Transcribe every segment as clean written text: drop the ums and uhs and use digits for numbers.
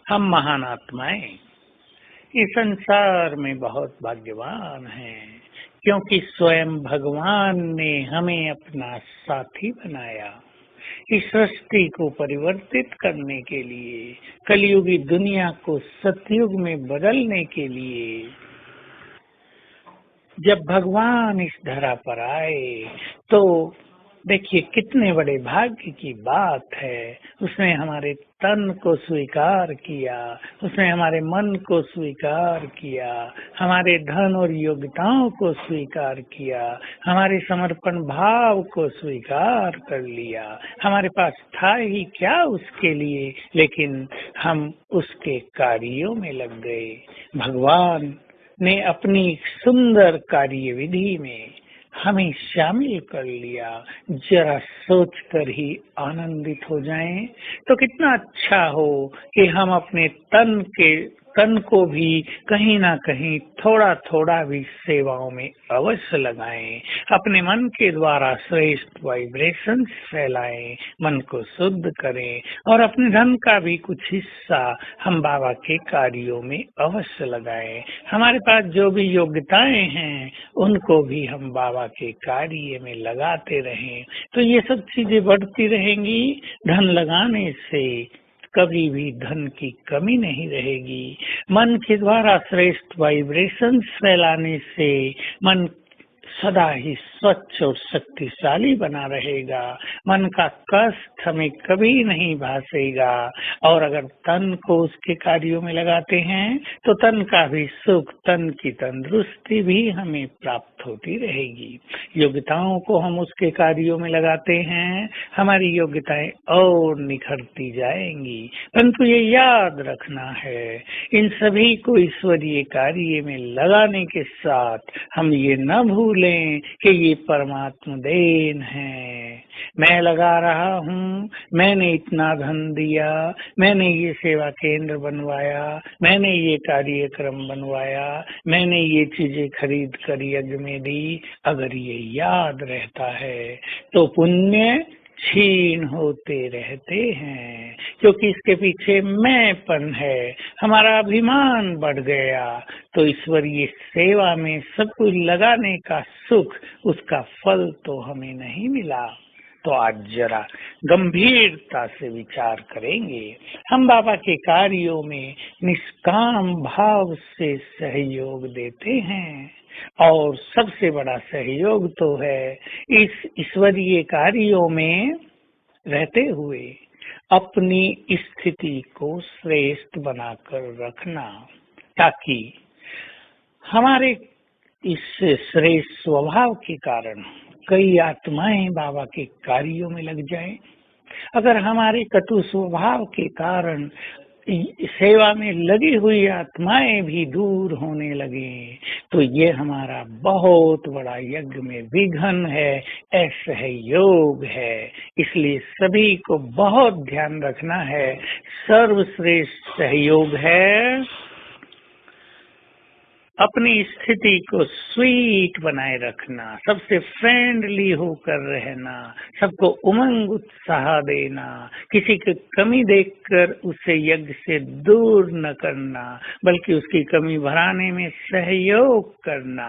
हम महान आत्माएं इस संसार में बहुत भाग्यवान हैं, क्योंकि स्वयं भगवान ने हमें अपना साथी बनाया। इस सृष्टि को परिवर्तित करने के लिए, कलयुगी दुनिया को सतयुग में बदलने के लिए जब भगवान इस धरा पर आए तो देखिए कितने बड़े भाग्य की बात है। उसने हमारे तन को स्वीकार किया, उसने हमारे मन को स्वीकार किया, हमारे धन और योग्यताओं को स्वीकार किया, हमारे समर्पण भाव को स्वीकार कर लिया। हमारे पास था ही क्या उसके लिए, लेकिन हम उसके कार्यों में लग गए। भगवान ने अपनी सुंदर कार्य विधि में हमें शामिल कर लिया। जरा सोच कर ही आनंदित हो जाएं तो कितना अच्छा हो कि हम अपने तन को भी कहीं ना कहीं थोड़ा थोड़ा भी सेवाओं में अवश्य लगाएं। अपने मन के द्वारा श्रेष्ठ वाइब्रेशन फैलाएं, मन को शुद्ध करें और अपने धन का भी कुछ हिस्सा हम बाबा के कार्यों में अवश्य लगाएं। हमारे पास जो भी योग्यताएं हैं उनको भी हम बाबा के कार्य में लगाते रहें, तो ये सब चीजें बढ़ती रहेंगी। धन लगाने से कभी भी धन की कमी नहीं रहेगी। मन के द्वारा श्रेष्ठ वाइब्रेशन फैलाने से मन सदा ही स्वच्छ और शक्तिशाली बना रहेगा। मन का कष्ट हमें कभी नहीं भासेगा। और अगर तन को उसके कार्यों में लगाते हैं तो तन का भी सुख, तन की तंदुरुस्ती भी हमें प्राप्त होती रहेगी। योग्यताओं को हम उसके कार्यों में लगाते हैं, हमारी योग्यताएं और निखरती जाएंगी। परंतु ये याद रखना है, इन सभी को ईश्वरीय कार्य में लगाने के साथ हम ये न भूलें कि ये परमात्मा देन है। मैं लगा रहा हूँ, मैंने इतना धन दिया, मैंने ये सेवा केंद्र बनवाया, मैंने ये कार्यक्रम बनवाया, मैंने ये चीजें खरीद कर यज्ञ में दी। अगर ये याद रहता है तो पुण्य क्षीण होते रहते हैं, क्योंकि इसके पीछे मैंपन है। हमारा अभिमान बढ़ गया तो ईश्वरीय सेवा में सब कुछ लगाने का सुख, उसका फल तो हमें नहीं मिला। तो आज जरा गंभीरता से विचार करेंगे। हम बाबा के कार्यों में निष्काम भाव से सहयोग देते हैं और सबसे बड़ा सहयोग तो है इस ईश्वरीय कार्यों में रहते हुए अपनी स्थिति को श्रेष्ठ बनाकर रखना, ताकि हमारे इस श्रेष्ठ स्वभाव के कारण कई आत्माएं बाबा के कार्यों में लग जाएं। अगर हमारे कटु स्वभाव के कारण सेवा में लगी हुई आत्माएं भी दूर होने लगे तो ये हमारा बहुत बड़ा यज्ञ में विघ्न है, असहयोग है। इसलिए सभी को बहुत ध्यान रखना है। सर्वश्रेष्ठ सहयोग है अपनी स्थिति को स्वीट बनाए रखना, सबसे फ्रेंडली होकर रहना, सबको उमंग उत्साह देना, किसी की कमी देखकर उसे यज्ञ से दूर न करना, बल्कि उसकी कमी भराने में सहयोग करना।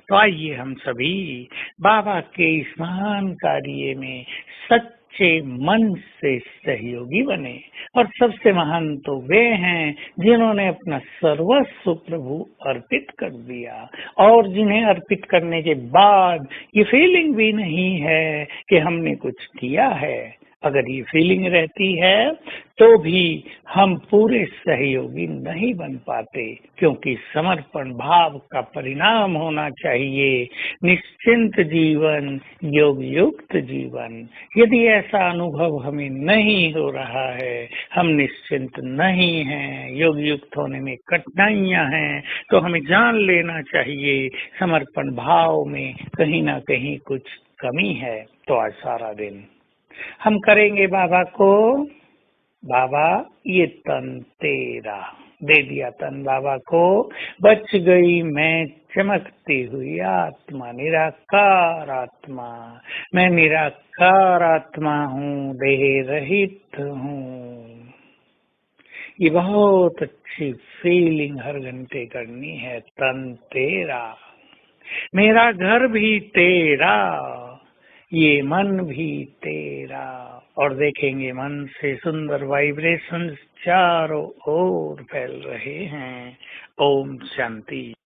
तो आइए हम सभी बाबा के इस महान कार्य में सच्चे मन से सहयोगी बने। और सबसे महान तो वे हैं जिन्होंने अपना सर्वस्व प्रभु अर्पित कर दिया, और जिन्हें अर्पित करने के बाद ये फीलिंग भी नहीं है कि हमने कुछ किया है। अगर ये फीलिंग रहती है तो भी हम पूरे सहयोगी नहीं बन पाते, क्योंकि समर्पण भाव का परिणाम होना चाहिए निश्चिंत जीवन, योग युक्त जीवन। यदि ऐसा अनुभव हमें नहीं हो रहा है, हम निश्चिंत नहीं हैं, योग युक्त होने में कठिनाइयां हैं, तो हमें जान लेना चाहिए समर्पण भाव में कहीं ना कहीं कुछ कमी है। तो आज सारा दिन हम करेंगे बाबा को, बाबा ये तन तेरा। दे दिया तन बाबा को, बच गई मैं चमकती हुई आत्मा, निराकार आत्मा। मैं निराकार आत्मा हूँ, देह रहित हूँ। ये बहुत अच्छी फीलिंग हर घंटे करनी है। तन तेरा, मेरा घर भी तेरा, ये मन भी तेरा। और देखेंगे मन से सुंदर वाइब्रेशंस चारों ओर फैल रहे हैं। ओम शांति।